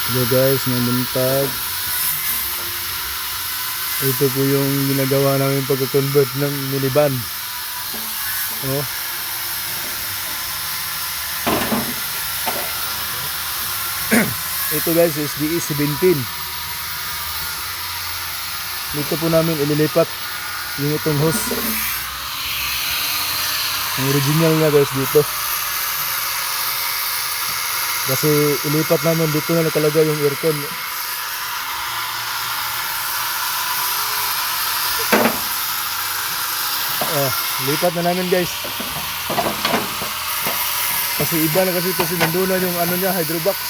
Hello guys, mamuntag. Ito po yung ginagawa namin pagka-convert ng minivan. Oh. Ito guys is DE17. Dito po namin ililipat yung itong hose. Ang original niya guys dito. Kasi ilipat namin dito na nakalagay yung aircon. Lipat na namin guys. Kasi iba na kasi ito, sinandunan yung ano niya, hydrobox.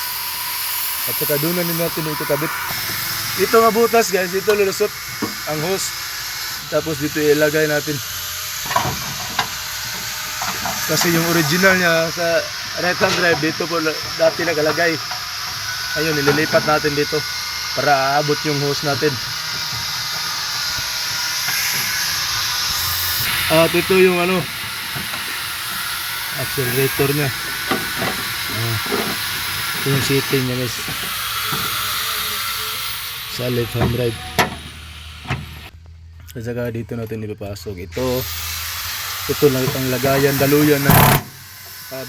At saka doon na din natin ito kabit. Ito nga butas guys, ito lulusot ang hose. Tapos dito ilagay natin. Kasi yung original niya sa right hand drive dito po dati nakalagay. Ayun, nililipat natin dito para aabot yung hose natin. At ito yung ano, accelerator nya. Ito yung setting nya guys sa left hand drive. At saka dito natin ipapasok ito lang ang lagayan, daluyan ng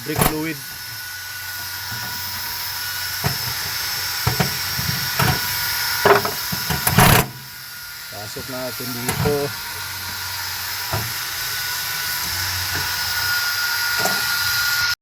brake fluid. Pasok natin dito.